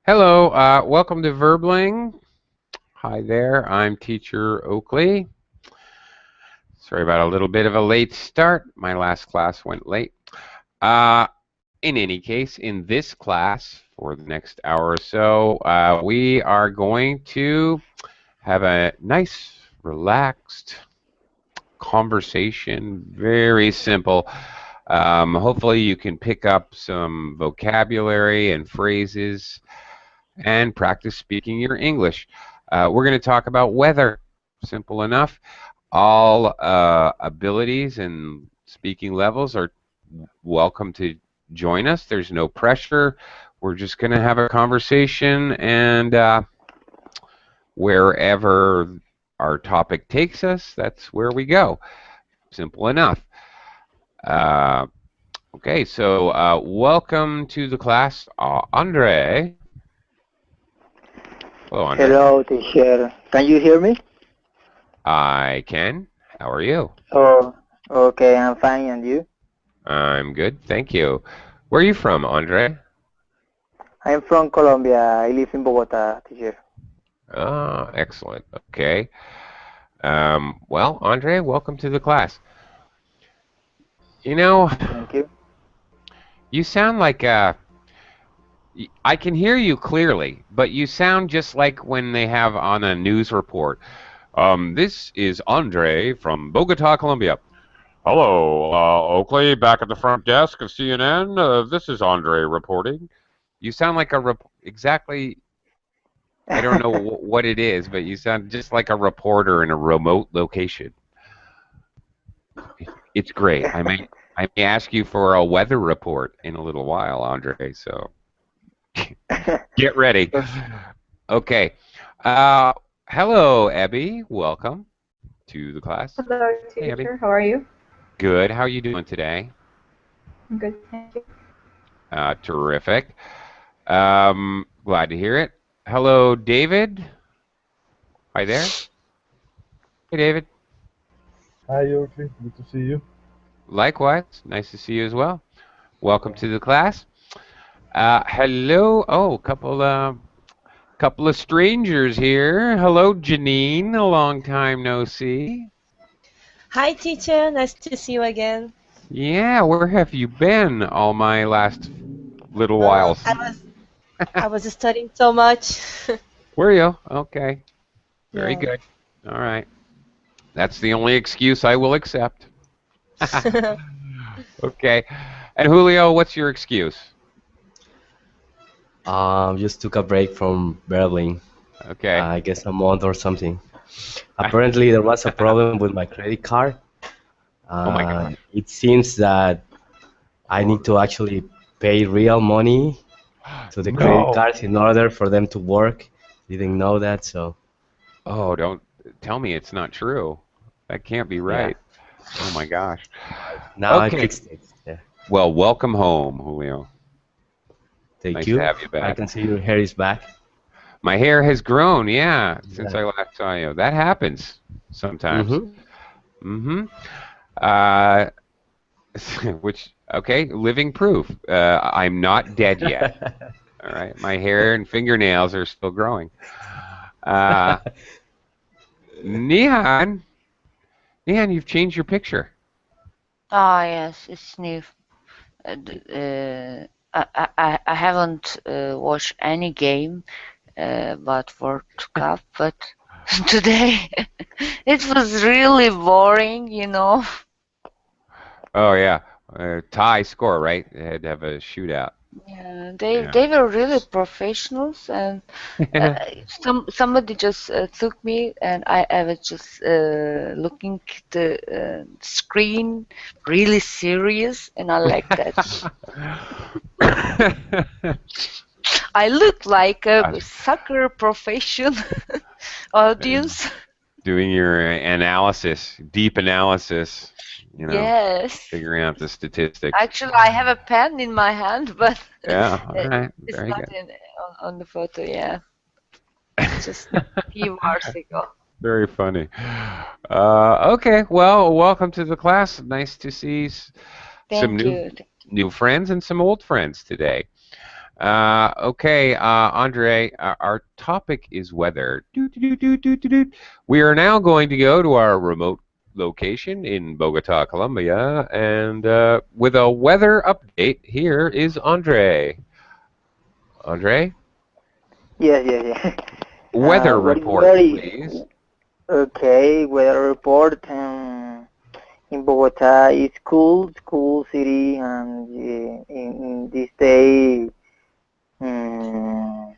Hello, welcome to Verbling. Hi there, I'm teacher Oakley. Sorry about a little bit of a late start. My last class went late. Uh, in any case, in this class, for the next hour or so, we are going to have a nice, relaxed conversation. Very simple. Hopefully you can pick up some vocabulary and phrases and practice speaking your English. We're going to talk about weather. Simple enough. All abilities and speaking levels are welcome to join us. There's no pressure. We're just going to have a conversation, and wherever our topic takes us, that's where we go. Simple enough. Uh, okay, so welcome to the class, Andre. Hello, Andre. Hello, teacher. Can you hear me? I can. How are you? Oh, okay, I'm fine. And you? I'm good, thank you. Where are you from, Andre? I'm from Colombia. I live in Bogota, teacher. Ah, excellent. Okay. Well, Andre, welcome to the class. You know, Thank you. you sound like I can hear you clearly, but you sound just like when they have on a news report. This is Andre from Bogota, Colombia. Hello, Oakley, back at the front desk of CNN. This is Andre reporting. You sound like exactly. I don't know what it is, but you sound just like a reporter in a remote location. It's great. I may ask you for a weather report in a little while, Andre. So get ready. Okay. Uh, Hello, Abby. Welcome to the class. Hello, Hey, Abby. teacher. How are you? Good. How are you doing today? I'm good, thank you. Terrific. Glad to hear it. Hello, David. Hi there. Hey, David. Hi, Oakley. Good to see you. Likewise. Nice to see you as well. Welcome to the class. Hello. Oh, couple of strangers here. Hello, Janine. A long time no see. Hi, teacher. Nice to see you again. Yeah, where have you been all my last little Well, whiles? I was studying so much. Were you? Okay. Very Yeah. good. All right. That's the only excuse I will accept. Okay. And Julio, what's your excuse? Just took a break from Berlin. Okay. I guess a month or something. Apparently, there was a problem with my credit card. Oh my gosh. It seems that I need to actually pay real money to the credit No. cards in order for them to work. Didn't know that, so Oh, don't tell me it's not true. That can't be yeah. right. Oh my gosh. Now I Okay. fixed it. Yeah. Well, welcome home, Julio. Thank Nice to you. have you I back. can see your hair is back. My hair has grown, yeah, since Yeah. I last saw you. That happens sometimes. Mm-hmm. Mm-hmm. Uh, okay, living proof. I'm not dead yet. All right, my hair and fingernails are still growing. Uh, Nihan, you've changed your picture. Ah, yes, it's new. I haven't watched any game but World Cup, but today it was really boring. Oh yeah, tie score, right? They had to have a shootout. Yeah, Yeah. they were really professionals, and somebody just took me, and I was just looking at the screen, really serious, and I like that. I look like a soccer profession audience. Doing your analysis, deep analysis, Yes. figuring out the statistics. Actually, I have a pen in my hand, but Yeah, all right, it's very not good. on the photo. Yeah, just a few hours ago. Very funny. Okay, well, welcome to the class. Nice to see some Thank you. new friends and some old friends today. Okay, Andre, our topic is weather. We are now going to go to our remote location in Bogota, Colombia, and with a weather update, here is Andre. Andre, Yes, yes, yes. weather report, Where is, please. okay, weather report. In Bogota, it's cool city, and in this day, um,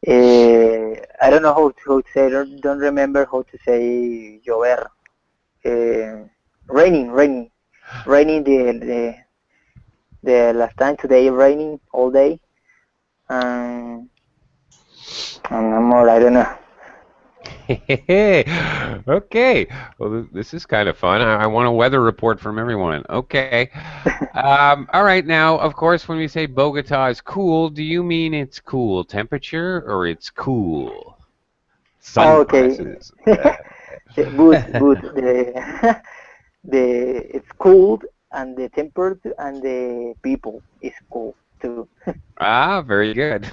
I don't know how to say. Don't remember how to say llover. Raining the last time today raining all day, and no more. I don't know. Okay, well, this is kind of fun. I want a weather report from everyone. Okay. All right, now, of course, when we say Bogota is cool, do you mean it's cool temperature or it's cool? Okay. Sunglasses. Good. The it's cold, and the temperature and the people is cool too. Ah, very good.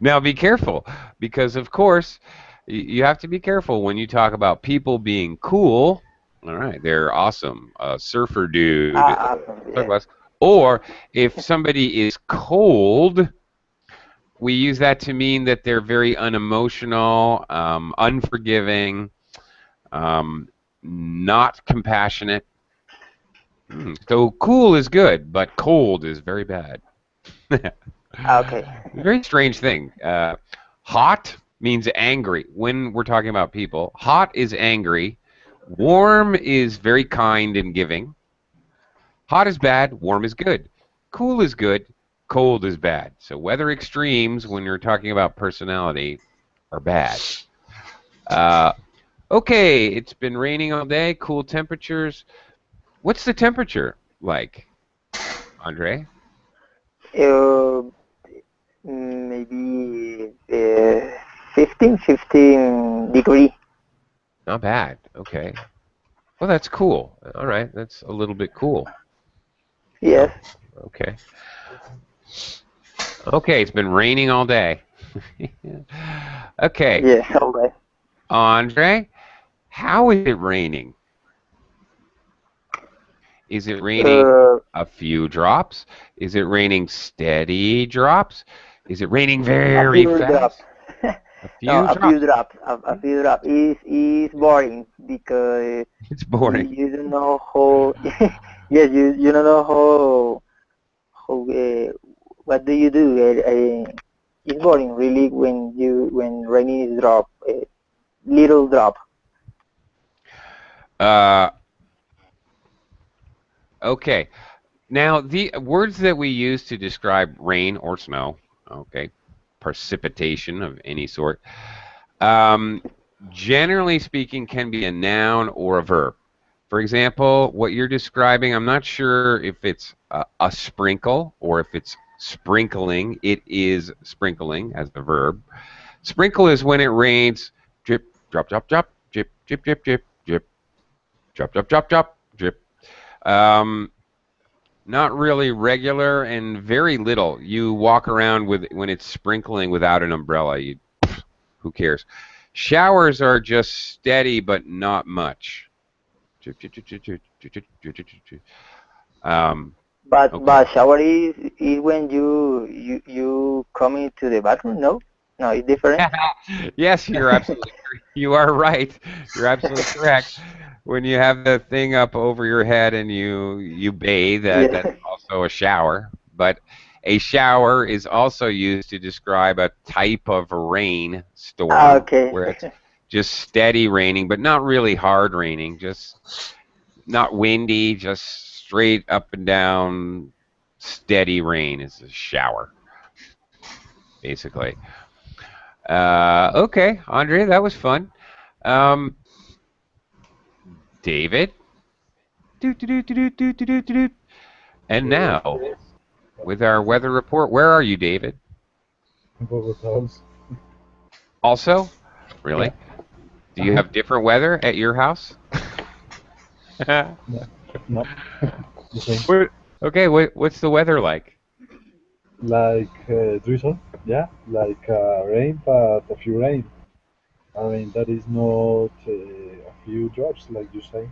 Now be careful, because of course you have to be careful when you talk about people being cool. All right, they're awesome. Surfer dude, Awesome. Yeah. sunglasses. Or if somebody is cold, we use that to mean that they're very unemotional, unforgiving, not compassionate. So cool is good, but cold is very bad. Okay. Very strange thing. Hot means angry when we're talking about people. Hot is angry. Warm is very kind and giving. Hot is bad. Warm is good. Cool is good. Cold is bad. So weather extremes, when you're talking about personality, are bad. Okay, it's been raining all day. Cool temperatures. What's the temperature like, Andre? Uh, Maybe 15 degree. Not bad. Okay. Well, that's cool. All right, that's a little bit cool. Yes. Okay. Okay, it's been raining all day. Okay, Yes. All right. Andre, how is it raining? Is it raining Uh, a few drops? Is it raining steady drops? Is it raining a very few drops. fast? A No, few a few drops. drops. A few drops is boring because It's you, boring. you don't know how. Yes, you don't know how what do you do? It's boring really when raining is drop, little drop. Uh, okay. Now, the words that we use to describe rain or snow, okay, precipitation of any sort, um, generally speaking, can be a noun or a verb. For example, what you're describing, I'm not sure if it's a sprinkle or if it's sprinkling. It is sprinkling as the verb. Sprinkle is when it rains, drip, drop, drop, drop, drip, drip, drip, drip, drip, drop, drop, drop, drop, drip. Um, Not really regular and very little. You walk around with when it's sprinkling without an umbrella. Who cares? Showers are just steady but not much. Um, But okay. shower is when you come into the bathroom. No, it's different. Yes, you are right. You're absolutely correct. When you have the thing up over your head and you bathe, that's Yeah. also a shower. But a shower is also used to describe a type of rain storm Okay. where it's just steady raining, but not really hard raining, just not windy, just straight up and down steady rain is a shower, basically. Okay, Andre, that was fun. Um, David. Doot. And now, with our weather report, where are you, David? Bogota. Also? Yeah. Really? Do you have different weather at your house? No, no. The same. Okay, what's the weather like? like drizzle, yeah, like rain, but a few rain. I mean, that is not a few drops, like you say,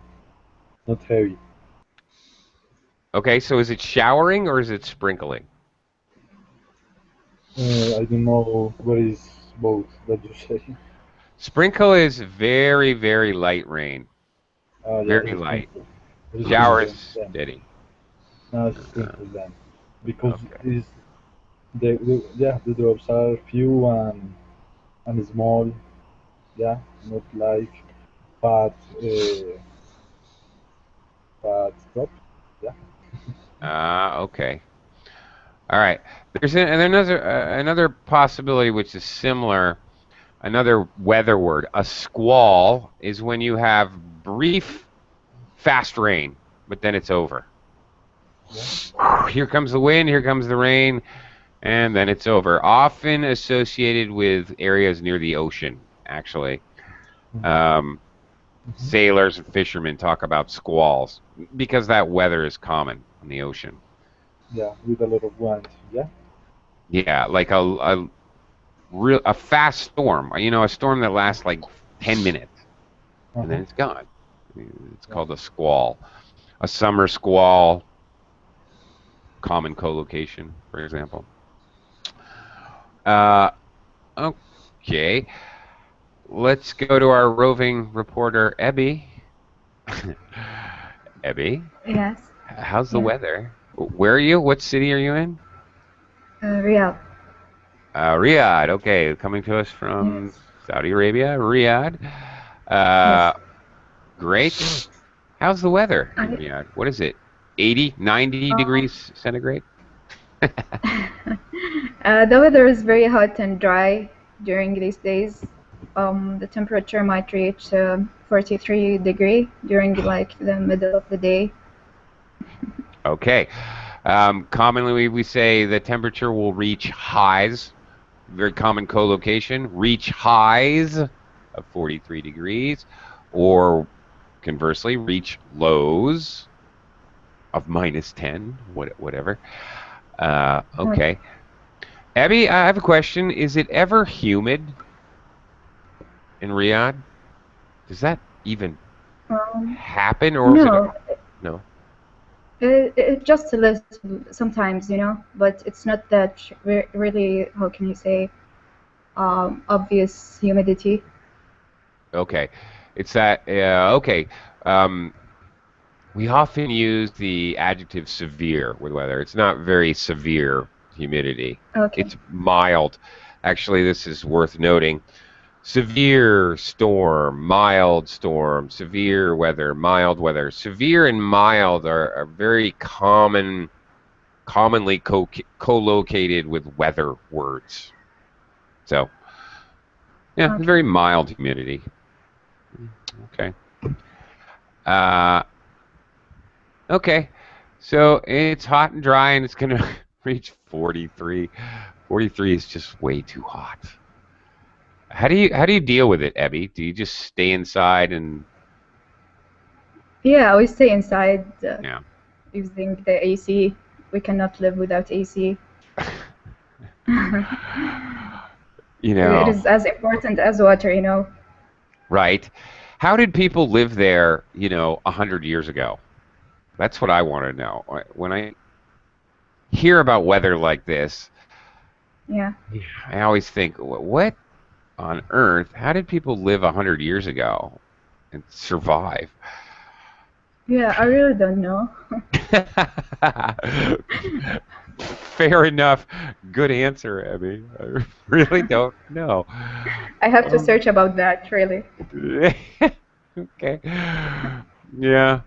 not heavy. Okay, so is it showering or is it sprinkling? I don't know what is both that you say. Sprinkle is very, very light rain. Yeah, Very it's light. sprinkle. It's Shower is sprinkle then. steady. No, it's sprinkle then, because Okay. is the drops are few and small, yeah, not like fat fat drop, yeah. Okay. All right. There's another possibility which is similar. Another weather word. A squall is when you have brief, fast rain, but then it's over. Here comes the wind, here comes the rain, and then it's over. Often associated with areas near the ocean, actually. Um, Sailors and fishermen talk about squalls because that weather is common on the ocean. Yeah, with a lot of wind, yeah. Yeah, like a fast storm. You know, a storm that lasts like 10 minutes and then Uh-huh. it's gone. It's called a squall. A summer squall, common collocation, for example. Uh, okay. Let's go to our roving reporter, Ebby. Ebby, Yes. how's the Yeah. weather? Where are you? What city are you in? Riyadh. Riyadh. Okay, coming to us from Yes. Saudi Arabia, Riyadh. Yes. Great. How's the weather in I, Riyadh? What is it? 80, 90 um, degrees centigrade? the weather is very hot and dry during these days. The temperature might reach 43 degree during like the middle of the day. Okay. Commonly, we say the temperature will reach highs. Very common collocation. Reach highs of 43 degrees, or conversely, reach lows of -10, whatever. Okay. Abby, I have a question. Is it ever humid in Riyadh? Does that even happen, or is it No, no? it just a little sometimes, but it's not that really, how can you say, obvious humidity. Okay, it's that. Okay, um, we often use the adjective severe with weather. It's not very severe humidity. Okay. It's mild. Actually, this is worth noting. Severe storm, severe weather, mild weather. Severe and mild are very commonly co-located with weather words. So, yeah, Okay. very mild humidity. Okay. Uh, okay. So it's hot and dry, and it's going to reach 43. 43 is just way too hot. How do you deal with it, Ebby? Do you just stay inside and Yeah, we stay inside yeah? using the AC. We cannot live without AC. You It know, is as important as water. right? How did people live there, 100 years ago? That's what I want to know. When I hear about weather like this, Yeah. I always think, what on earth? How did people live 100 years ago and survive? Yeah, I really don't know. Fair enough. Good answer, Abby. I really don't know. I have to Um, search about that, really. okay. Yeah.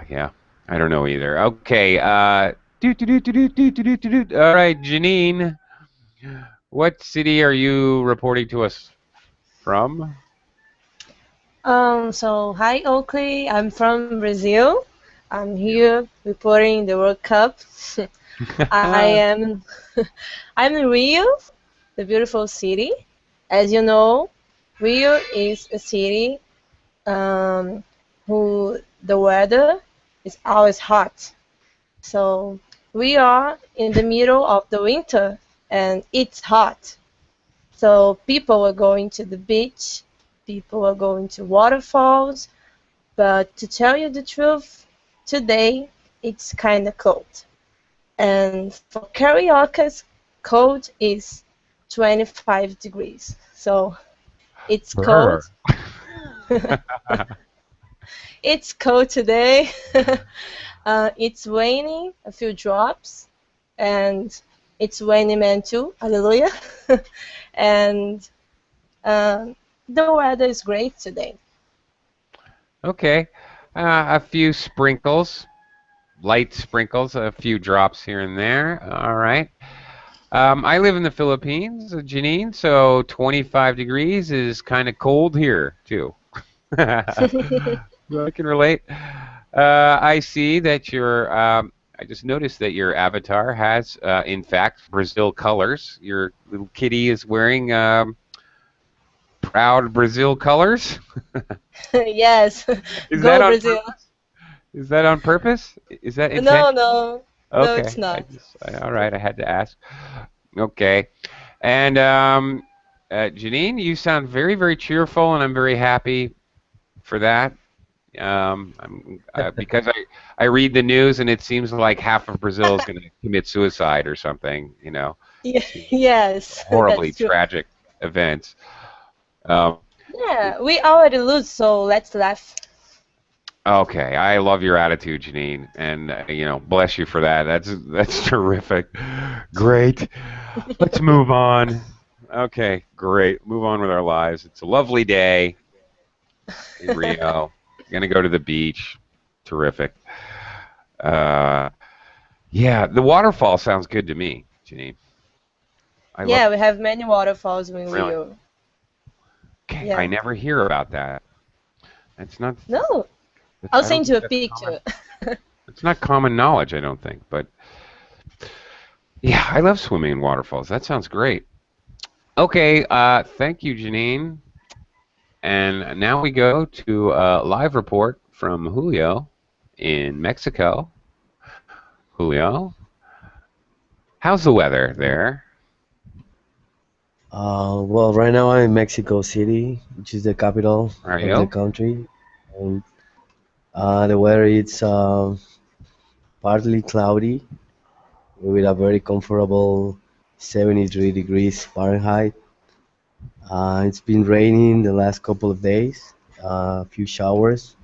Yeah. I don't know either. Okay. All right, Janine. What city are you reporting to us from? So hi Oakley, I'm from Brazil. I'm here reporting the World Cup. I am I'm in Rio, the beautiful city. As you know, Rio is a city who the weather is always hot. So we are in the middle of the winter and it's hot. So people are going to the beach, people are going to waterfalls, but to tell you the truth, today it's kind of cold. And for Carioca's, cold is 25 degrees. So it's For cold. It's cold today. It's raining, a few drops, and it's raining man too. Hallelujah. And the weather is great today. Okay. A few sprinkles, light sprinkles, a few drops here and there. All right. I live in the Philippines, Janine, so 25 degrees is kind of cold here, too. I can relate. I see that I just noticed that your avatar has, in fact, Brazil colors. Your little kitty is wearing proud Brazil colors. Yes, Is that go on Brazil. purpose? Is that on purpose? Is that No, intentional? no, no, Okay. it's not. All right, I had to ask. Okay. And Janine, you sound very, very cheerful, and I'm very happy for that. Because I read the news, and it seems like half of Brazil is going to commit suicide or something. Yes, Horribly that's true. tragic events. Um, Yeah, we already lose, so let's laugh. okay, I love your attitude, Janine, and bless you for that. That's terrific. Great. Let's move on. Okay, great. Move on with our lives. It's a lovely day in Rio. Gonna go to the beach. Terrific. Yeah, the waterfall sounds good to me, Janine. I love Yeah, we have many waterfalls in Really? Rio. Okay, Yeah. I never hear about that. It's not. No, That's, I'll I don't send you think a that's common. picture. It's not common knowledge, I don't think. But yeah, I love swimming in waterfalls. That sounds great. Okay, thank you, Janine. And now we go to a live report from Julio in Mexico. Julio, how's the weather there? Well, right now I'm in Mexico City, which is the capital Are of the you? country. And the weather is partly cloudy with a very comfortable 73 degrees Fahrenheit. It's been raining the last couple of days, a few showers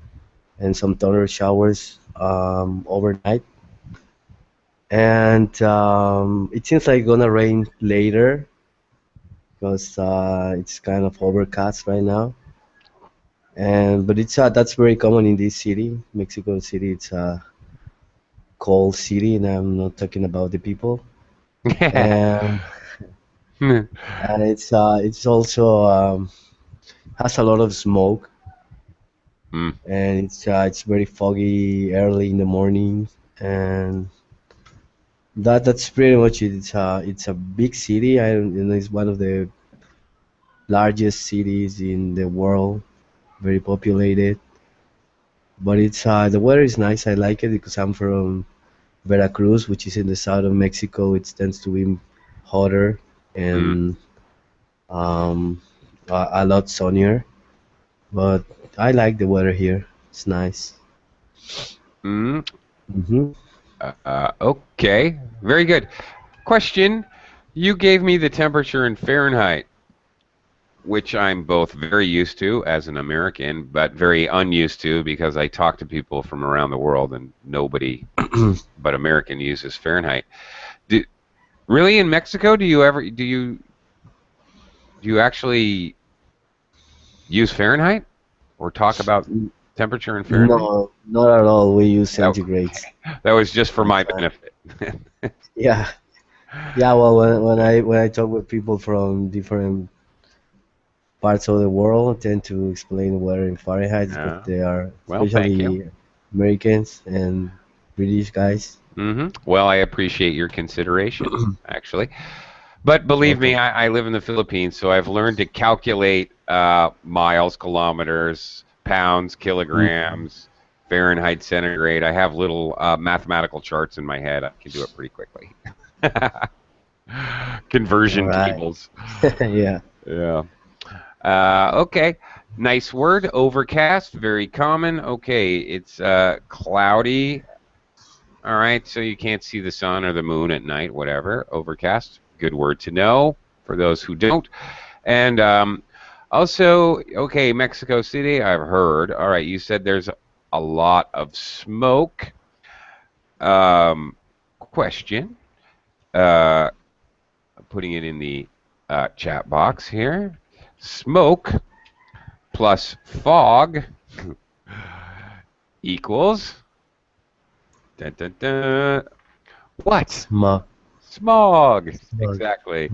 and some thunder showers overnight. And it seems like gonna rain later because it's kind of overcast right now. And but it's that's very common in this city, Mexico City. It's a cold city, and I'm not talking about the people. And and it's also has a lot of smoke, Hmm. and it's very foggy early in the morning, and that's pretty much it. It's a big city. It's one of the largest cities in the world, very populated. But it's the weather is nice. I like it because I'm from Veracruz, which is in the south of Mexico. It tends to be hotter Hmm. and um, a lot sunnier. But I like the weather here. It's nice. Hmm. Hmm. Okay, very good. Question: you gave me the temperature in Fahrenheit, which I'm both very used to as an American, but very unused to because I talk to people from around the world and nobody but American uses Fahrenheit. Do, really, in Mexico, do you actually use Fahrenheit or talk about temperature in Fahrenheit? No, not at all. We use That, centigrades. that was just for my It's, benefit. yeah, yeah. Well, when I talk with people from different parts of the world, I tend to explain the weather in Fahrenheit because Yeah. they are Well, thank you. especially Americans and British guys. Well, I appreciate your consideration, actually. But believe me, Welcome. I live in the Philippines, so I've learned to calculate miles, kilometers, pounds, Mm. kilograms. Fahrenheit, centigrade. I have little mathematical charts in my head. I can do it pretty quickly. All Conversion right. tables. Yeah. Yeah. Okay. Nice word. Overcast. Very common. Okay. It's cloudy. All right. So you can't see the sun or the moon at night. Whatever. Overcast. Good word to know for those who don't. And also, okay, Mexico City. I've heard. All right. You said there's a lot of smoke. Question. Putting it in the chat box here. Smoke plus fog equals dun, dun, dun. What? Smog. Smog. Smog. Exactly.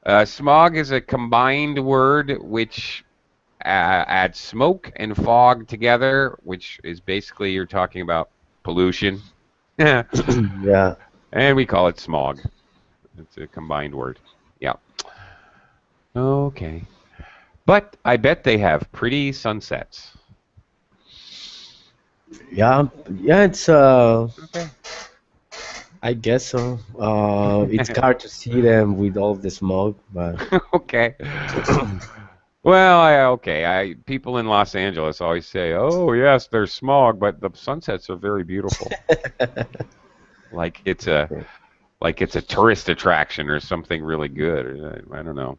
Mm. Smog is a combined word which adds smoke and fog together, which is basically you're talking about pollution. Yeah. And we call it smog. It's a combined word. Yeah. Okay. But I bet they have pretty sunsets. Yeah. Yeah. It's Okay. I guess so. It's hard to see them with all the smoke, but Okay. Well, okay. People in Los Angeles always say, "Oh, yes, there's smog, but the sunsets are very beautiful." Like it's a tourist attraction or something really good. I don't know.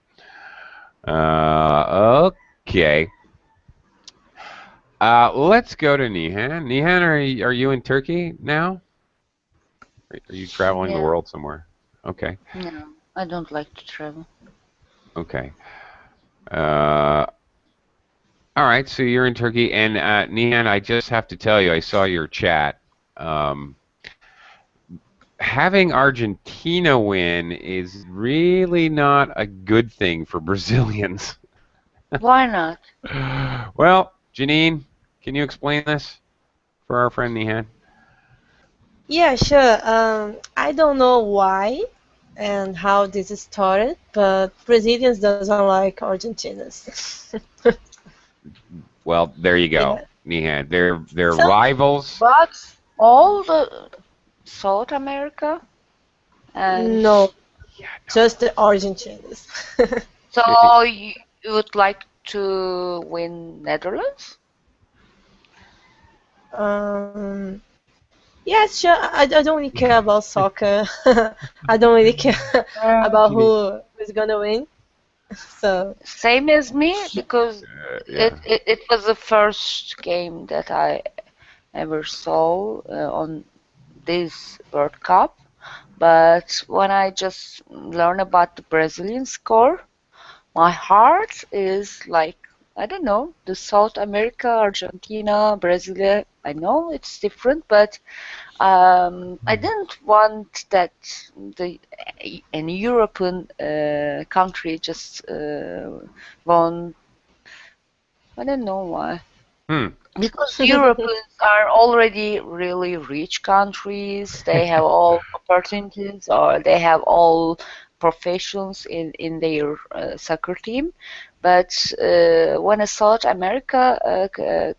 Okay. Let's go to Nihan. Nihan, are you in Turkey now? Are you traveling the Yeah. world somewhere? Okay. No, I don't like to travel. Okay. Uh, all right. So you're in Turkey, and Nihan, I just have to tell you, I saw your chat. Having Argentina win is really not a good thing for Brazilians. Why not? Well, Janine, can you explain this for our friend Nihan? Yeah, sure. I don't know why and how this started, but Brazilians doesn't like Argentinians. Well, there you go, Yeah. Nihan. They're So, rivals. But all the South America and no, Yeah, no. just the Argentinians. so you would like to win Netherlands? Yeah, sure. I don't really care about soccer. I don't really care about who is gonna win. So, Same as me because Yeah. it was the first game that I ever saw on this World Cup. But when I just learn about the Brazilian score, my heart is like, I don't know, the South America, Argentina, Brazil. I know it's different, but I didn't want that an European country just won. I don't know why. Hmm. Because Europeans are already really rich countries. They have all opportunities, or they have all professions in their soccer team. But when a South America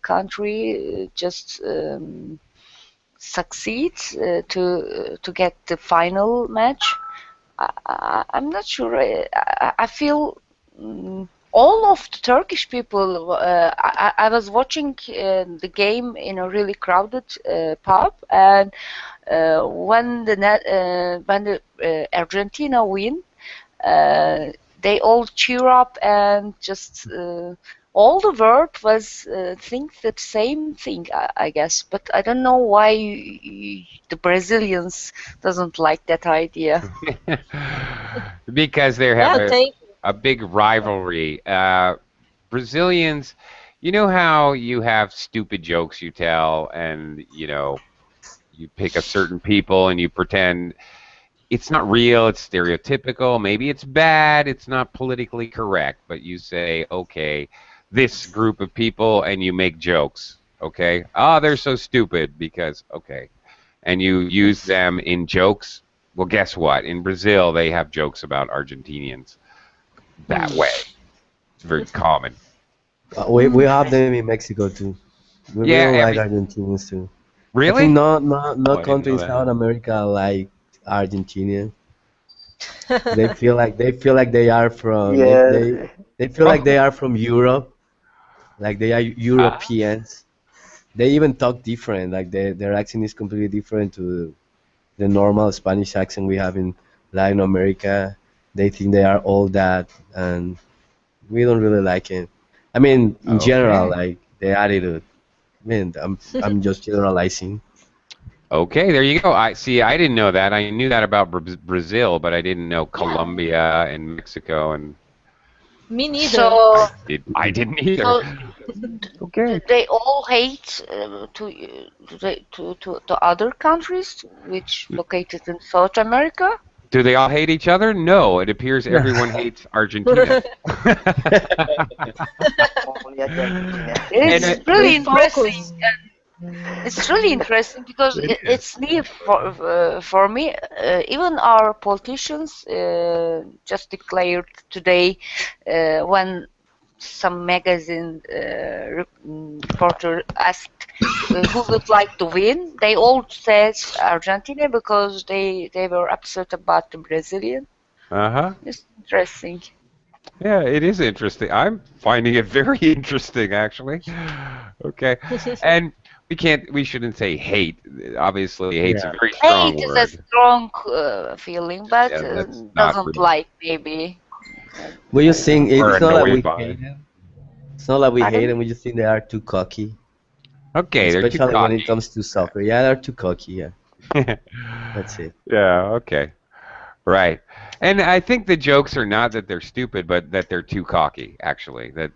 country just succeeds to get the final match, I'm not sure. I feel all of the Turkish people. I was watching the game in a really crowded pub, and when the Argentina win, they all cheer up and just. All the world was think the same thing, I guess, but I don't know why the Brazilians doesn't like that idea. Because they have yeah, thank you. a big rivalry. Brazilians, you know how you have stupid jokes you tell, and you pick a certain people and you pretend it's not real, it's stereotypical, maybe it's bad, it's not politically correct, but you say, okay, this group of people, and you make jokes, okay? Oh, they're so stupid because, okay. And you use them in jokes. Well, guess what? In Brazil, they have jokes about Argentinians that way. It's very common. we have them in Mexico too. We Yeah, don't like every Argentinians too. I think really? no Oh, I didn't country know in that. South America like Argentina. They feel like they are from Yes. they feel like they Oh, are from Europe, like they are ah, Europeans. They even talk different, like their accent is completely different to the normal Spanish accent we have in Latin America. They think they are all that, and we don't really like it. I mean, in general, okay. like the attitude. I mean, I'm just generalizing. Okay, there you go. I see. I didn't know that. I knew that about Brazil, but I didn't know Yeah. Colombia and Mexico, and Me neither. So I didn't either. so Okay. they all hate to other countries which located in South America. Do they all hate each other? No, it appears everyone hates Argentina. Only Argentina. And It's it, We really interesting. focus. It's really interesting because it is. it's new for me. Even our politicians just declared today when some magazine reporter asked who would like to win. They all said Argentina because they were upset about the Brazilian. Uh-huh. It's interesting. Yeah, it is interesting. I'm finding it very interesting, actually. Okay. And we shouldn't say hate. Obviously, hate's a Yeah. very strong Hate is a word. strong feeling, but Yeah, that's not doesn't really, like maybe. Uh, We just think or it's not that annoyed we by. hate them. It's not that we hate Pardon? them. We just think they are too cocky, Okay, they're too especially when it cocky. comes to soccer. Yeah, they're too cocky. Yeah, that's it. Yeah, okay. Right. And I think the jokes are not that they're stupid, but that they're too cocky, actually. That,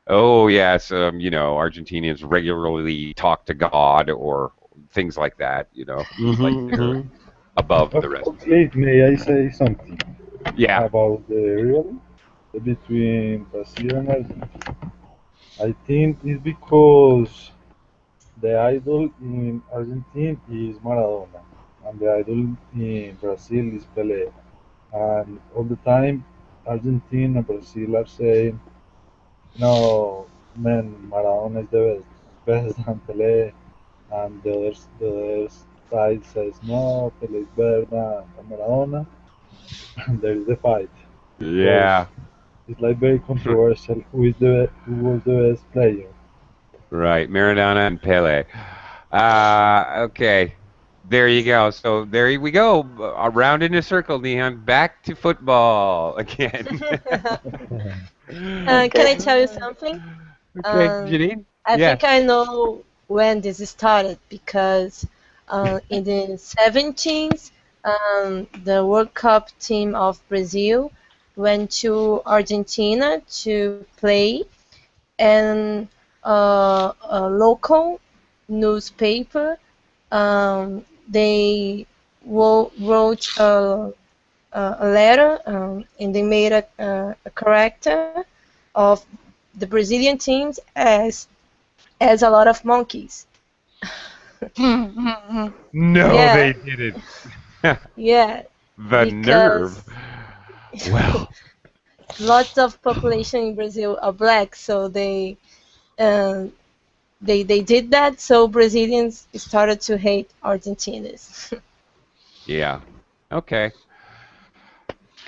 oh, yes, Argentinians regularly talk to God or things like that, like Mm-hmm, they're mm-hmm. above the rest. Okay, may I say something Yeah. about the rivalry between Brazil and Argentina? I think it's because the idol in Argentina is Maradona, and the idol in Brazil is Pelé. And all the time, Argentina and Brazil are saying, "No, man, Maradona is the best than Pelé," and the other side says, "No, Pelé is better than Maradona," and there is a fight because Yeah. it's like very controversial who was the best player. Right. Maradona and Pele. Okay. There you go. So there we go. Around in a circle, Neon. Back to football again. Can Okay. I tell you something? Okay, Um, Janine? I think Yes. I know when this started because in the 17th, the World Cup team of Brazil went to Argentina to play, and a local newspaper they wrote a letter, and they made a character of the Brazilian teams as a lot of monkeys. No, Yeah, they didn't. yeah, The nerve. because Well, lots of population in Brazil are black, so uh, they did that. So Brazilians started to hate Argentinians. yeah. Okay.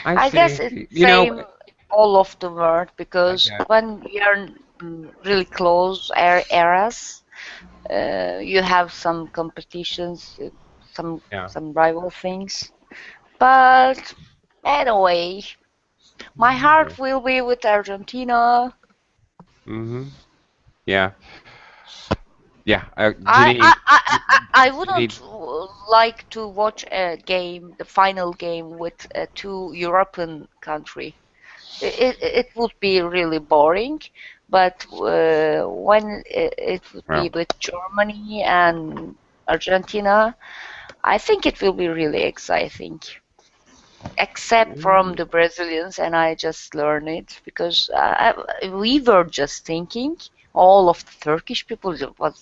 I I guess it's see. same all of the world I because got, when we are really close eras, you have some competitions, yeah. some rival things. But anyway, my Yeah. heart will be with Argentina. Mm-hmm. Yeah. Yeah. I I, Janine, I, I, I Janine. wouldn't like to watch a game, the final game with two European country. It would be really boring, but when it would be Well, with Germany and Argentina, I think it will be really exciting. Except from the Brazilians, and I just learned it because we were just thinking, all of the Turkish people were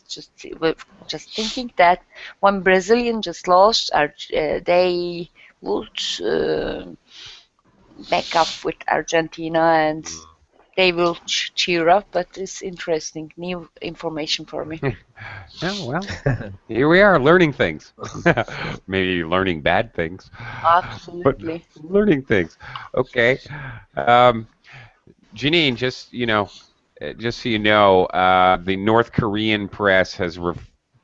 just thinking that when Brazilian just lost, they would back up with Argentina and they will cheer up. But it's interesting, new information for me. Oh, well, here we are learning things. Maybe learning bad things, but Absolutely. learning things. Okay. Um, Janine, just so you know, the North Korean press has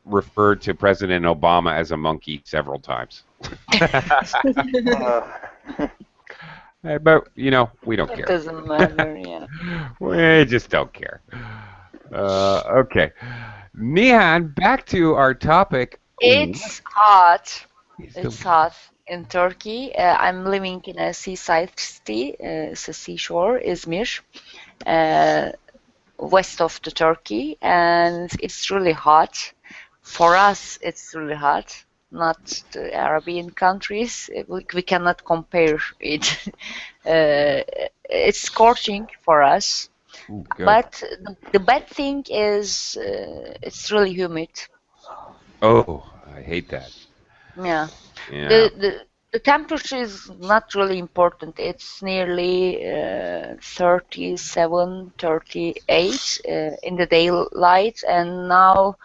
referred to President Obama as a monkey several times. Uh, But, we don't It care. doesn't matter, yeah. We just don't care. Okay. Nihan, back to our topic. It's hot. Is It's the- hot in Turkey. I'm living in a seaside city. It's a seashore, Izmir, uh, west of the Turkey, and it's really hot. For us, it's really hot. Not the Arabian countries. We cannot compare it. It's scorching for us. Ooh, good. But the bad thing is it's really humid. Oh, I hate that. Yeah. Yeah. The temperature is not really important. It's nearly 37, 38 in the daylight, and now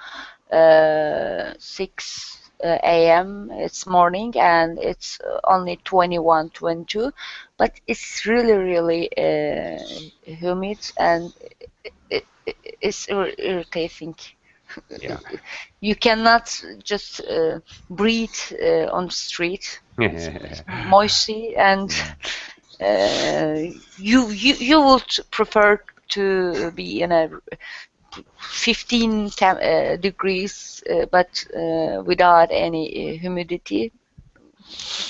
6 a.m. It's morning, and it's only 21, 22. But it's really, really humid, and it's irritating. Yeah. You cannot just breathe on the street. Moisty, and you would prefer to be in a 15 degrees, but without any humidity.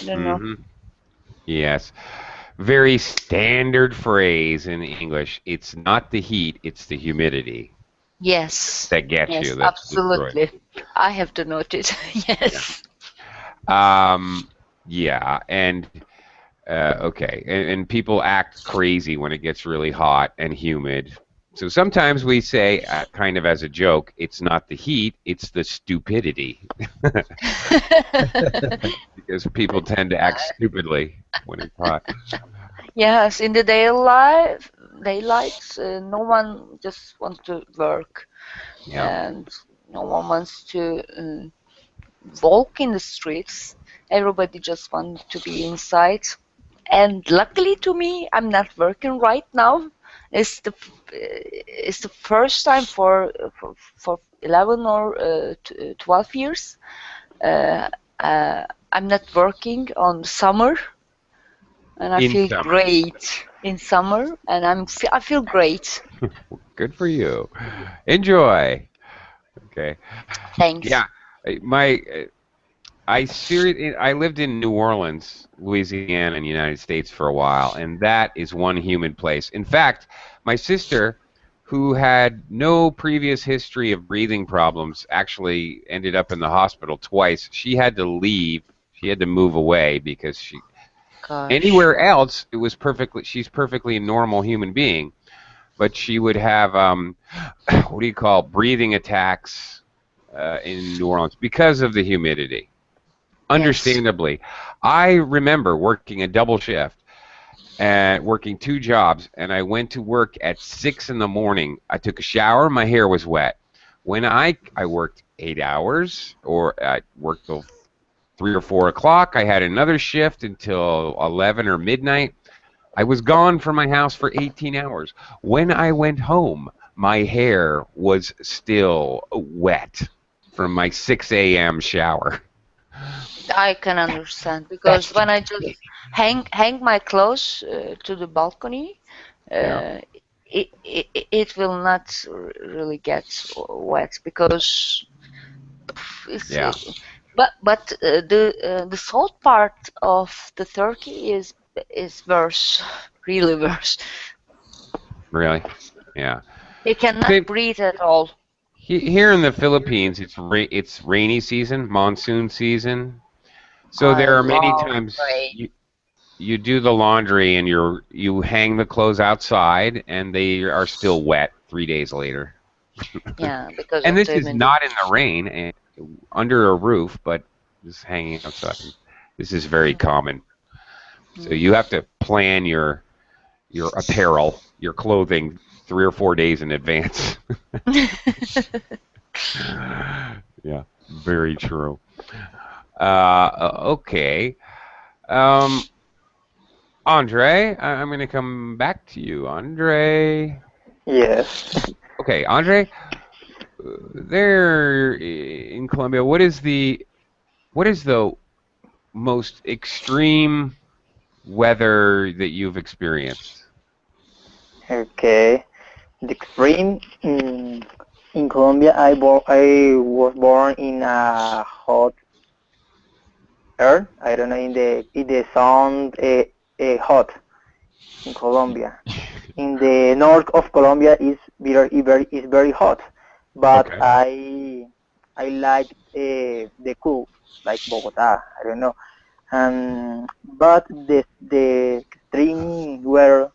I don't know. Hmm. Yes. Very standard phrase in English. It's not the heat, it's the humidity Yes, that gets yes, you. That's destroyed. absolutely. I have to note it. Yes. Yeah, and okay, and people act crazy when it gets really hot and humid. So sometimes we say, kind of as a joke, it's not the heat, it's the stupidity, because people tend to act stupidly when it's hot. Yes, in the daylight, no one just wants to work, Yeah. and no one wants to walk in the streets. Everybody just wants to be inside. And luckily to me, I'm not working right now. It's the first time for 11 or 12 years. Uh, I'm not working on summer, and I In feel summer. great in summer, and I feel great. Good for you. Enjoy. Okay. Thanks. Yeah. I lived in New Orleans, Louisiana, in the United States for a while, and that is one humid place. In fact, my sister, who had no previous history of breathing problems, actually ended up in the hospital twice. She had to leave. She had to move away because Gosh. anywhere else it was perfectly. She's perfectly a normal human being, but she would have what do you call breathing attacks in New Orleans because of the humidity. Understandably. I remember working a double shift and working 2 jobs, and I went to work at 6 in the morning. I took a shower, my hair was wet. When I worked 8 hours, or I worked till 3 or 4 o'clock, I had another shift until 11 or midnight. I was gone from my house for 18 hours. When I went home, my hair was still wet from my 6 a.m. shower. I can understand, because when I just hang my clothes to the balcony, Yeah. it will not really get wet, because it's, Yeah. but the salt part of the Turkey is worse, really worse. Really? Yeah. You cannot They- breathe at all. Here in the Philippines, it's rainy season, monsoon season. So I there are many love times rain. you do the laundry and you hang the clothes outside and they are still wet 3 days later. Yeah, because And of this the is humidity. not in the rain, under a roof, but just hanging outside. This is very common. So you have to plan your apparel your clothing 3 or 4 days in advance. Yeah, very true. Okay. Um, Andre, I'm going to come back to you. Andre. Yes. Okay, Andre, there in Colombia, what is the most extreme weather that you've experienced? Okay. The extreme in Colombia, I was born in a hot earth. I don't know in the sun hot in Colombia. In the north of Colombia is very hot, but Okay. I like the cool like Bogota. I don't know. But the extreme weather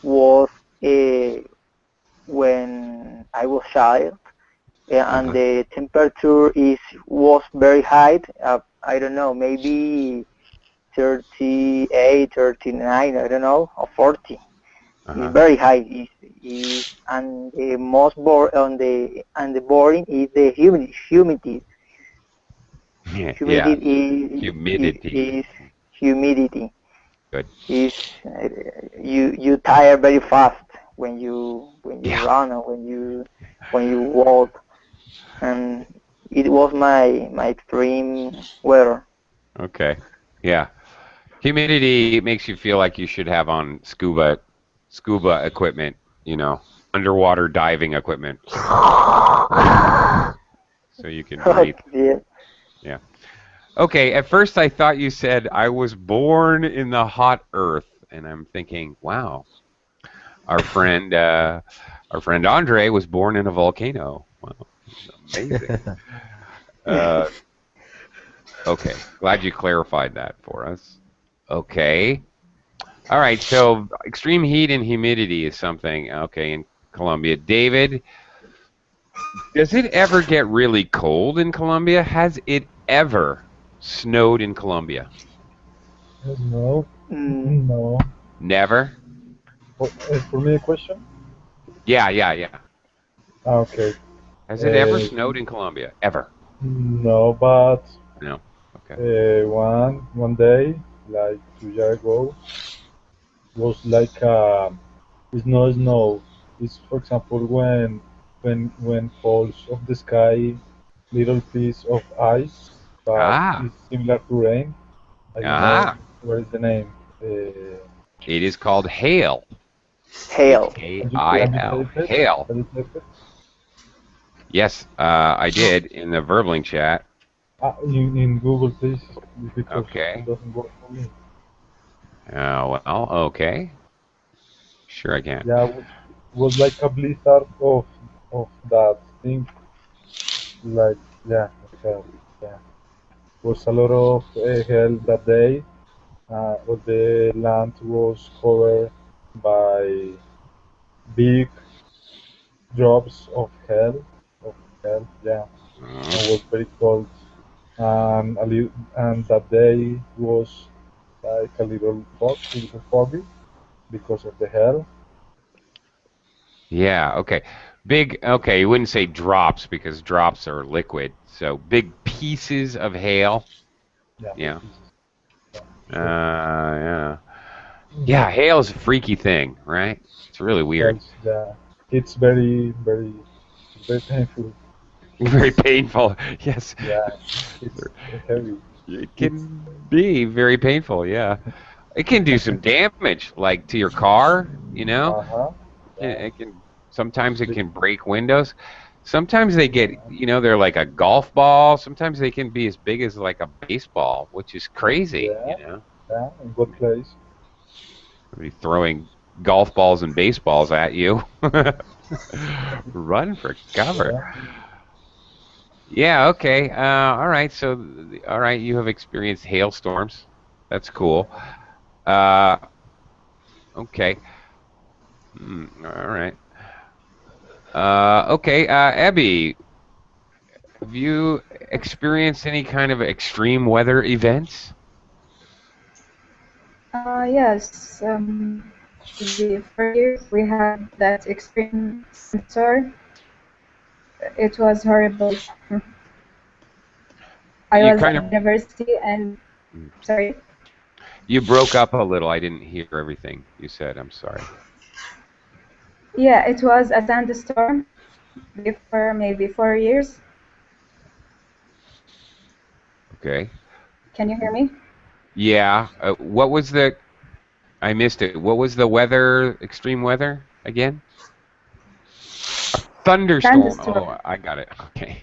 was uh, when I was child, and Uh-huh. the temperature was very high. I don't know, maybe 38, 39, I don't know, or 40. It's Uh-huh. very high. And the most the boring is the humidity. Yeah, Humidity yeah. Humidity. is humidity. Good. Is you tire very fast when you Yeah. run or when you walk, and it was my extreme weather. Okay. Yeah. Humidity makes you feel like you should have on scuba equipment, underwater diving equipment, so you can breathe. Yeah. Yeah. Okay, at first I thought you said I was born in the hot earth, and I'm thinking, wow, our friend our friend Andre was born in a volcano. Wow, amazing. Uh, okay, glad you clarified that for us. Okay. All right, so extreme heat and humidity is something, okay, in Colombia. David, does it ever get really cold in Colombia? Has it ever snowed in Colombia? No, Mm, no. Never? For me, a question? Yeah, yeah, yeah. Okay. Has it ever Uh, snowed in Colombia? Ever? no, but No. Okay. one day, like 2 years ago, was like it's not snow. It's for example when falls of the sky little piece of ice, but Ah, it's similar to rain. I don't know ah. what is the name. It is called hail. hail. Can you H-A-I-L. type it? Hail. Can you type it? Yes, I did in the Verbling chat. In Google, please, because it Okay. doesn't work for me. Well, okay. Sure I can. Yeah, was like a blizzard of that thing. Like yeah, hell, yeah. Was a lot of hell that day. All the land was covered by big drops of hell. Yeah, and was very cold. And that day was like a little foggy because of the hell. Yeah, okay. Okay, you wouldn't say drops because drops are liquid. So big pieces of hail. Yeah, Yeah. pieces. Yeah. Yeah. Yeah, hail is a freaky thing, right? It's really weird. Yes, yeah. It's very painful. Very It's painful. Yes. yeah, it's heavy. It It's can be very painful, yeah. It can do some damage, like to your car. uh-huh. Yeah. Sometimes it Big, can break windows. Sometimes they get, they're like a golf ball. Sometimes they can be as big as like a baseball, which is crazy, yeah, yeah. In good place. Somebody throwing golf balls and baseballs at you. Run for cover. Yeah. Yeah, okay. All right. So, all right, you have experienced hailstorms. That's cool. Uh, okay. All right. Okay. Abby, have you experienced any kind of extreme weather events? Yes. the 4 years we had that extreme sandstorm. It was horrible. I You was kind at of university and sorry. you broke up a little. I didn't hear everything you said. I'm sorry. Yeah, it was a sandstorm before maybe 4 years. Okay. Can you hear me? Yeah. What was the? I missed it. What was the weather? Extreme weather again? Thunderstorm. Sandstorm. Oh, I got it. Okay.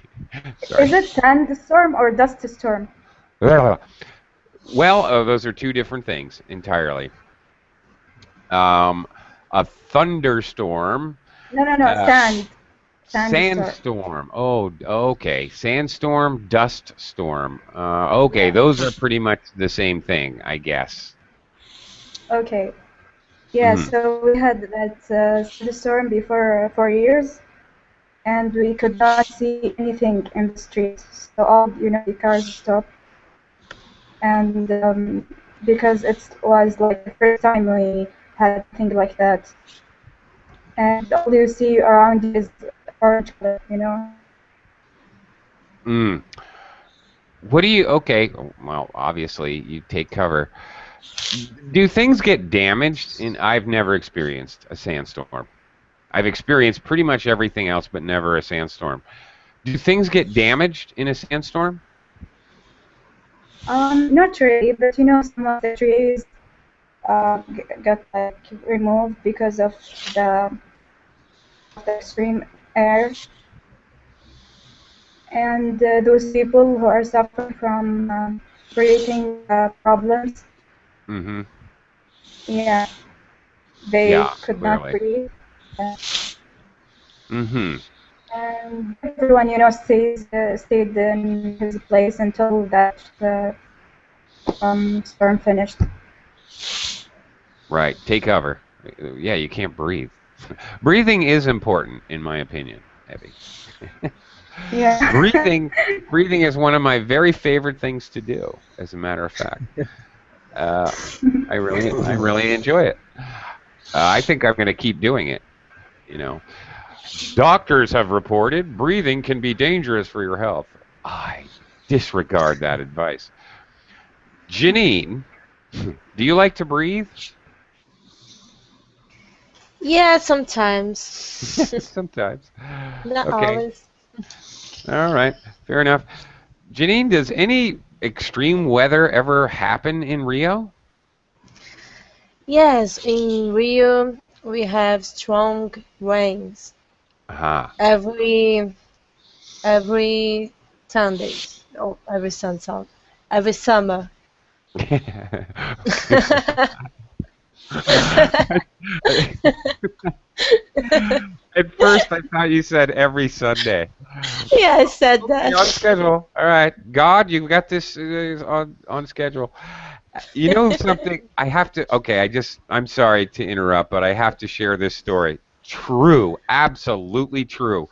Is Sorry. it sandstorm or dust storm? Well, those are two different things entirely. A thunderstorm. No, sandstorm. Sandstorm. Oh, okay. Sandstorm, dust storm. Okay, those are pretty much the same thing, I guess. Okay. Yeah, Mhm. so we had that sandstorm before 4 years, and we could not see anything in the street. So all the cars stopped, and because it was like the first time we had things like that, and all you see around you is orange color. Mm. What do you? Okay. Well, obviously you take cover. Do things get damaged? I've never experienced a sandstorm. I've experienced pretty much everything else, but never a sandstorm. Do things get damaged in a sandstorm? Not really, but some of the trees got like removed because of the extreme air, and those people who are suffering from breathing problems, Mm-hmm. yeah, they Yeah, could not clearly. breathe. Yeah. Mm-hmm. And everyone, stayed in his place until that storm finished. Right. Take cover. Yeah, you can't breathe. Breathing is important, in my opinion, Abby. Yeah. Breathing is one of my very favorite things to do. As a matter of fact, I really enjoy it. I think I'm going to keep doing it. Doctors have reported breathing can be dangerous for your health. I disregard that advice. Janine, do you like to breathe? Yeah, sometimes. Sometimes. Not Okay. always. All right. Fair enough. Janine, does any extreme weather ever happen in Rio? Yes, in Rio we have strong rains Aha. every Sundays or every sunset, every summer. At first, I thought you said every Sunday. Yeah, I said Okay, that. on schedule. All right, God, you've got this on schedule. You know something? I have to. Okay, I'm sorry to interrupt, but I have to share this story. True, absolutely true.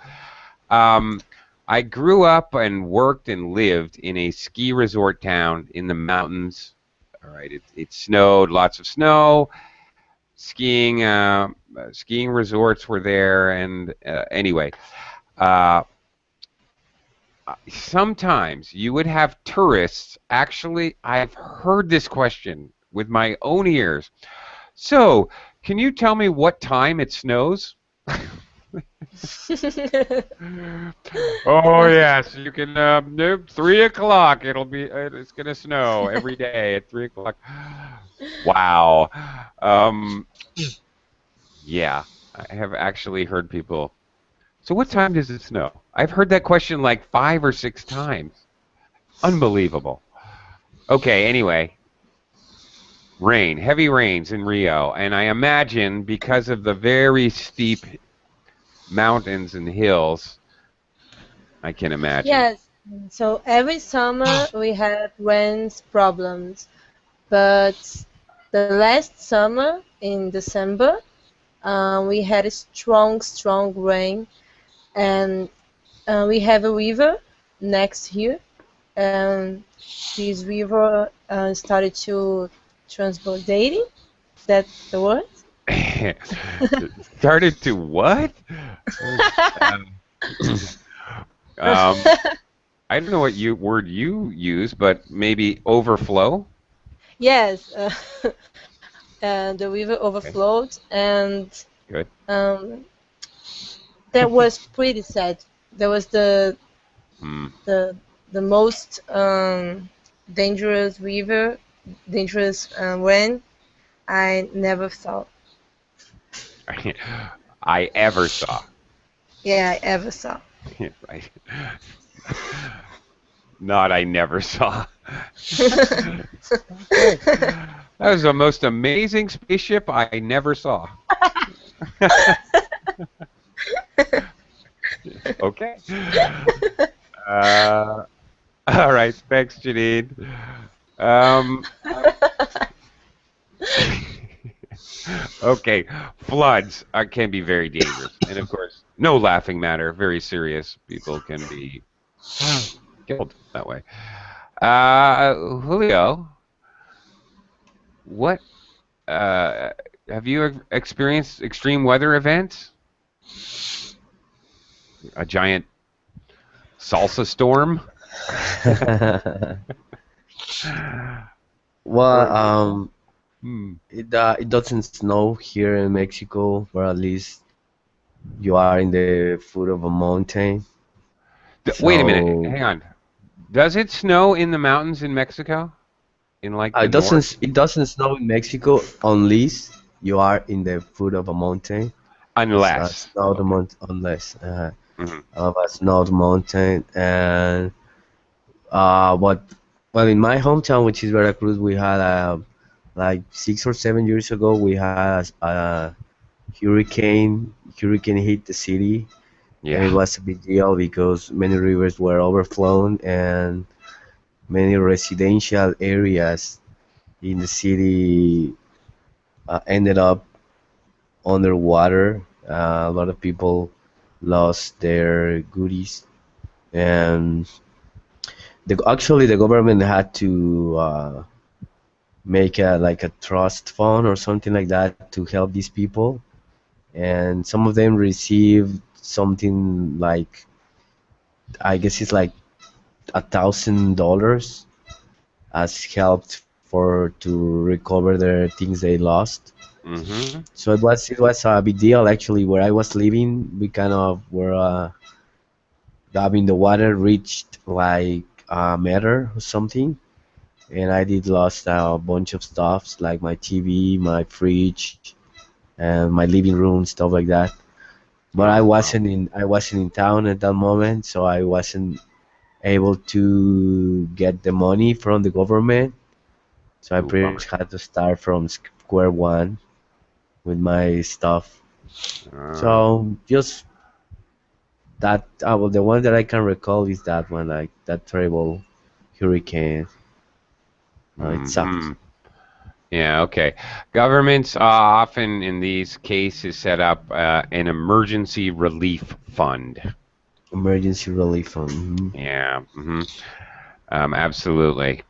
I grew up and worked and lived in a ski resort town in the mountains. All right, it snowed, lots of snow. Skiing resorts were there, and anyway, uh, sometimes you would have tourists. Actually, I've heard this question with my own ears. So, can you tell me what time it snows? Oh yes, you can. Nope, 3 o'clock. It's gonna snow every day at 3 o'clock. Wow. Um, yeah, I have actually heard people. So what time does it snow? I've heard that question like 5 or 6 times. Unbelievable. Okay, anyway, heavy rains in Rio, and I imagine because of the very steep mountains and hills, I can imagine. Yes, so every summer we have rains problems, but the last summer in December we had a strong rain, and we have a river next here, and this river started to transbordating. That's the word. Started to what? Um, I don't know what word you use, but maybe overflow. Yes, and the river Okay, overflowed, and good. um, that was pretty sad. That was Hmm. the the most dangerous river, dangerous rain I never saw. I ever saw. Yeah, I ever saw. Right. Not I never saw. Okay. That was the most amazing spaceship I never saw. Okay. Uh, all right. Thanks, Janine. Um, okay. Floods can be very dangerous. And of course, no laughing matter. Very serious. People can be killed that way. Julio, what uh, have you experienced extreme weather events? A giant salsa storm? Well, Or hmm. it doesn't snow here in Mexico, or at least you are in the foot of a mountain. Wait a minute. So Hang on. Does it snow in the mountains in Mexico? In like the north? it doesn't snow in Mexico unless you are in the foot of a mountain. Unless. Snow the Okay. mount unless Hmm. of a snow the mountain. And what well, in my hometown, which is Veracruz, we had like 6 or 7 years ago, we had a hurricane hit the city, and it Yeah. was a big deal because many rivers were overflown and many residential areas in the city ended up underwater. A lot of people lost their goodies, and actually the government had to make a like a trust fund or something like that to help these people, and some of them received something like, I guess it's like $1,000 as help for to recover their things they lost. Hmm. So it was a big deal actually. Where I was living, we kind of were I mean the water reached like a meter or something, and I did lost a bunch of stuffs like my TV, my fridge, and my living room, stuff like that. But Oh, wow. I wasn't in town at that moment, so I wasn't able to get the money from the government. So I Ooh, pretty much bummer. had to start from square one with my stuff. Uh, So just that, well, the one that I can recall is that one, like that terrible hurricane. It hmm. sucked. Yeah, okay. Governments often in these cases set up an emergency relief fund. Emergency relief fund. Yeah, absolutely.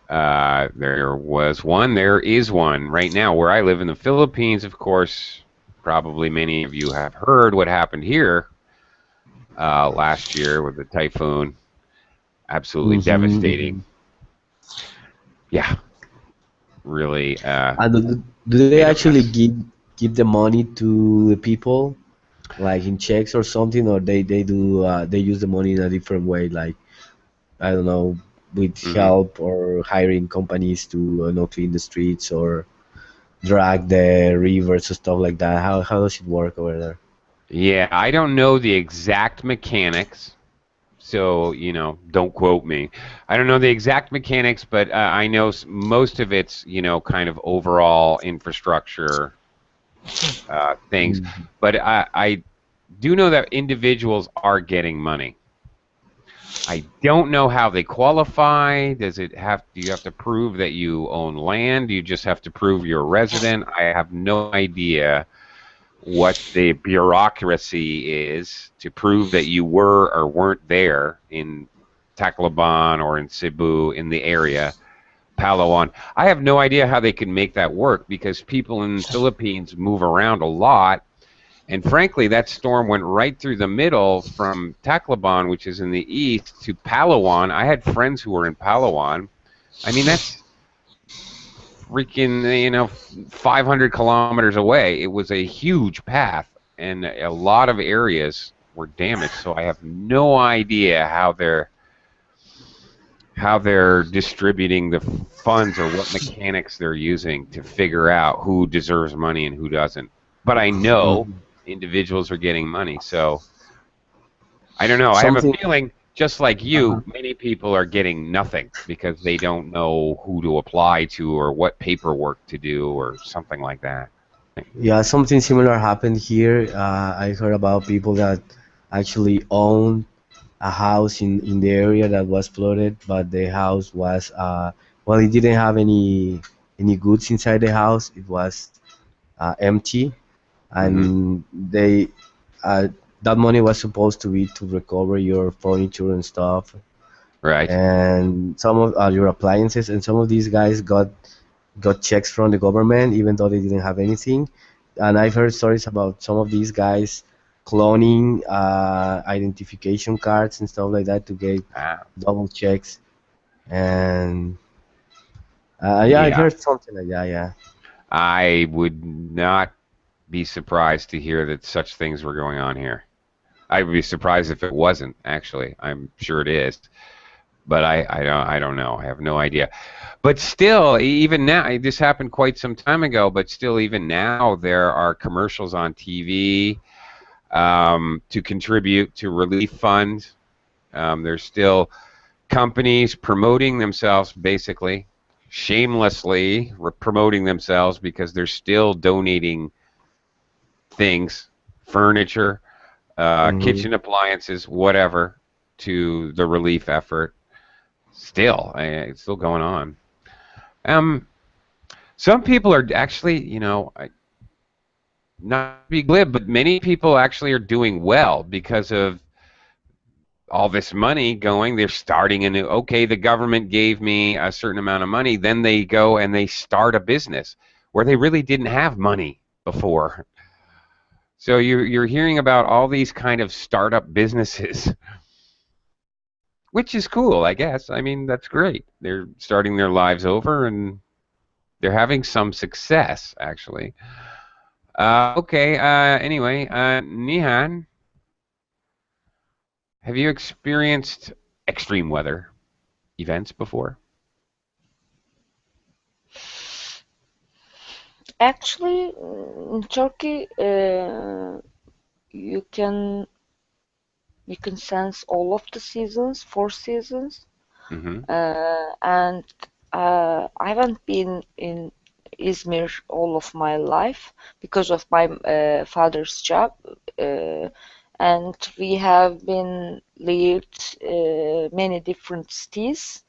There was one, there is one right now where I live in the Philippines. Of course, probably many of you have heard what happened here last year with the typhoon. Absolutely devastating. Mm-hmm. Yeah, really And do they made a actually mess. give the money to the people, like in checks or something, or they do they use the money in a different way, like I don't know, with Hmm. help or hiring companies to clean the streets or drag the rivers or stuff like that. How does it work over there? Yeah, I don't know the exact mechanics. So, don't quote me. I don't know the exact mechanics, but I know most of it's, kind of overall infrastructure things. Mm. But I do know that individuals are getting money. I don't know how they qualify. Do you have to prove that you own land? Do you just have to prove you're a resident? I have no idea what the bureaucracy is to prove that you were or weren't there in Tacloban or in Cebu in the area. Palawan. I have no idea how they can make that work because people in the Philippines move around a lot. And frankly, that storm went right through the middle from Tacloban, which is in the east, to Palawan. I had friends who were in Palawan. I mean, that's freaking, 500 kilometers away. It was a huge path, and a lot of areas were damaged. So I have no idea how they're distributing the funds or what mechanics they're using to figure out who deserves money and who doesn't. But I know individuals are getting money, so I don't know. I have a feeling, just like you, many people are getting nothing because they don't know who to apply to or what paperwork to do or something like that. Yeah, something similar happened here. I heard about people that actually own a house in the area that was flooded, but the house was well, it didn't have any goods inside the house. It was empty, and they that money was supposed to be to recover your furniture and stuff, Right. and some of your appliances. And some of these guys got checks from the government, even though they didn't have anything. And I've heard stories about some of these guys cloning identification cards and stuff like that to get double checks. And yeah, I've heard something like that. Yeah. I would not be surprised to hear that such things were going on here. I would be surprised if it wasn't. Actually, I'm sure it is, but I don't know. I have no idea. But still, even now, this happened quite some time ago. But still, even now, there are commercials on TV to contribute to relief funds. There's still companies promoting themselves, basically shamelessly promoting themselves because they're still donating things, furniture, kitchen appliances, whatever, to the relief effort. Still, it's still going on. Some people are actually, not to be glib, but many people actually are doing well because of all this money going. They're starting a new, okay, the government gave me a certain amount of money, then they go and they start a business where they really didn't have money before. So you're hearing about all these kind of startup businesses, which is cool, I guess. I mean, that's great. They're starting their lives over and they're having some success, actually. Okay, anyway, Nihan, have you experienced extreme weather events before? Actually, in Turkey, you can sense all of the seasons, 4 seasons, and I haven't been in Izmir all of my life because of my father's job, and we have been lived many different cities,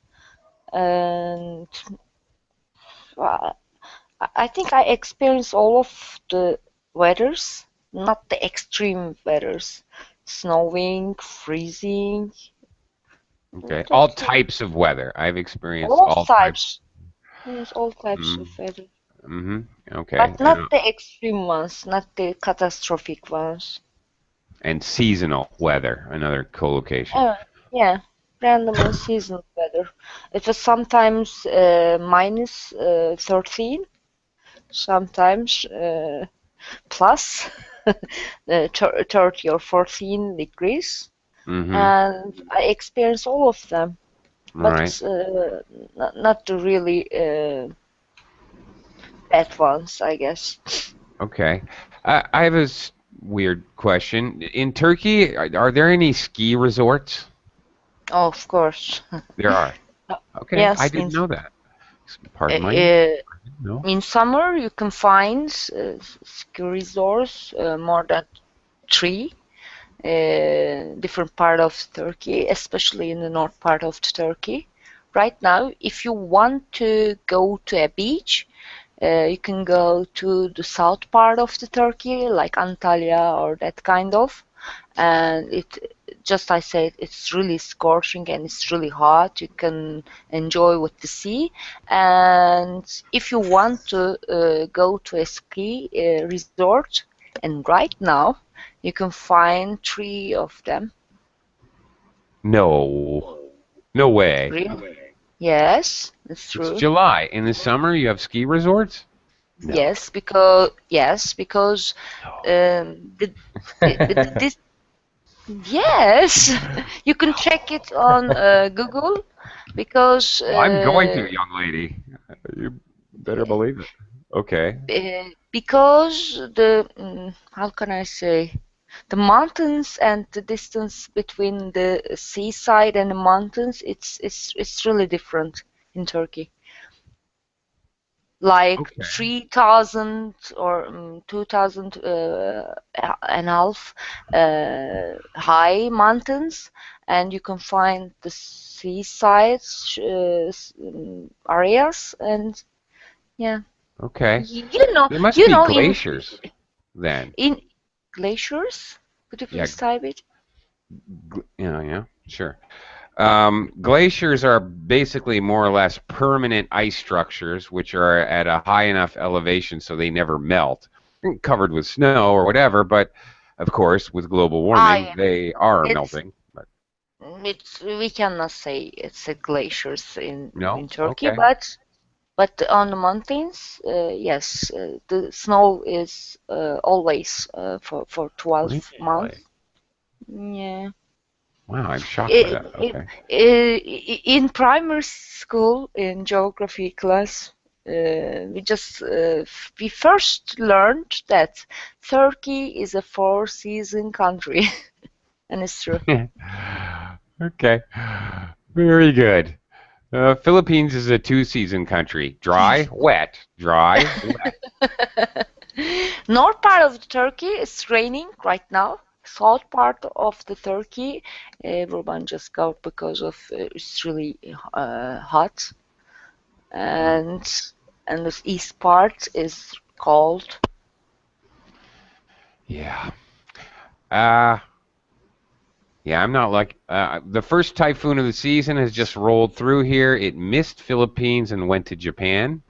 and I think I experienced all of the weathers, not the extreme weathers, snowing, freezing. Okay, all types of weather. I've experienced all types. Yes, all types of weather. Okay. But not the extreme ones, not the catastrophic ones. And seasonal weather, another co-location. Yeah, random and seasonal weather. It was sometimes minus 13, sometimes plus 30 or 14 degrees. And I experienced all of them. But not the really bad ones, I guess. Okay. I have a weird question. In Turkey, are there any ski resorts? Oh, of course. There are. Okay, yes, I didn't know that. Pardon me. No. In summer, you can find ski resorts, more than 3, different part of Turkey, especially in the north part of Turkey. Right now, if you want to go to a beach, you can go to the south part of the Turkey, like Antalya or that kind of, and just I said, it's really scorching and it's really hot. You can enjoy with the sea. And if you want to go to a ski resort, and right now you can find 3 of them. No. No way. Really? Yes, it's true. It's July. In the summer, you have ski resorts? No. Yes, because this. Yes, you can check it on Google because I'm going to, young lady. You better believe it. Okay. because how can I say, the mountains and the distance between the seaside and the mountains, it's really different in Turkey. Like Okay. 3,000 or 2,000 and a half high mountains, and you can find the seaside areas, and yeah, Okay. you know, There must you be know, glaciers then. in glaciers. Could you Yeah. please type it? Yeah, sure. Glaciers are basically more or less permanent ice structures which are at a high enough elevation so they never melt, covered with snow or whatever, but of course with global warming Yeah. they are It's melting. But we cannot say it's a glaciers no? in Turkey, Okay. but on the mountains, yes, the snow is always for 12 Really? months. Yeah. Wow, I'm shocked by that. Okay. In primary school in geography class, we first learned that Turkey is a 4-season country, and it's true. Okay. Very good. Philippines is a 2-season country. Dry, wet. Dry, wet. North part of Turkey is raining right now. South part of the Turkey, everyone just go because of it's really hot, and the east part is cold. Yeah. Yeah, I'm not like the first typhoon of the season has just rolled through here. It missed Philippines and went to Japan.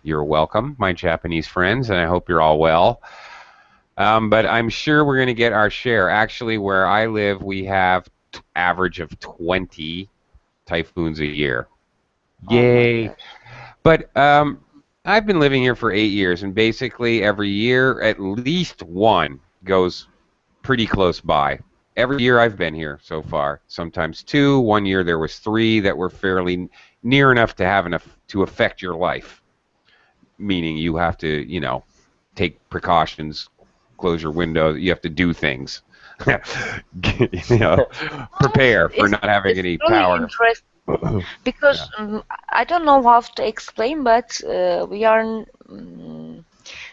You're welcome, my Japanese friends, and I hope you're all well. But I'm sure we're going to get our share. Actually, where I live, we have average of 20 typhoons a year. Yay! But I've been living here for 8 years, and basically every year at least one goes pretty close by. Every year I've been here so far, sometimes 2. One year there was 3 that were fairly near enough to have enough to affect your life, meaning you have to, take precautions, close your windows, you have to do things, prepare for not having any really power. Interesting because I don't know how to explain, but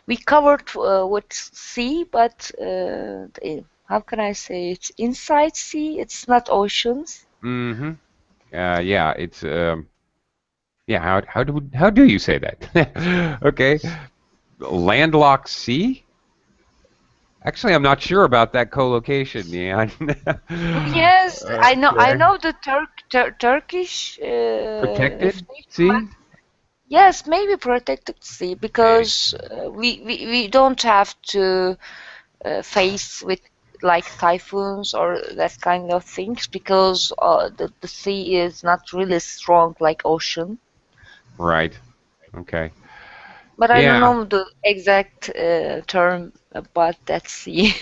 we covered with sea, but how can I say it's inside sea? It's not oceans. Mm-hmm. Yeah, it's yeah. How do you say that? Okay, landlocked sea. Actually, I'm not sure about that co-location, Neon. Yes, I know the Turkish Protected sea. Yes, maybe protected sea because we don't have to face with like typhoons or that kind of things because the sea is not really strong like ocean. Right. Okay. But I don't Yeah. know the exact term about that sea.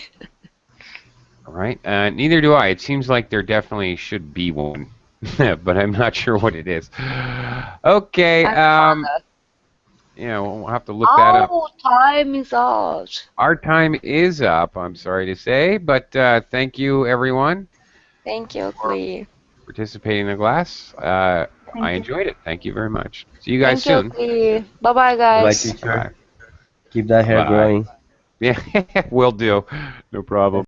Right. Neither do I. It seems like there definitely should be one, but I'm not sure what it is. Okay. Yeah, we'll have to look that up. Oh, time is out. Our time is up, I'm sorry to say, but thank you, everyone, Thank you, Clee. for participating in the class. I enjoyed it. Thank you very much. See you guys Thank soon. you, Clee. Bye-bye, Bye, guys. teacher. Bye. Keep that hair Bye. growing. Yeah, will do. No problem.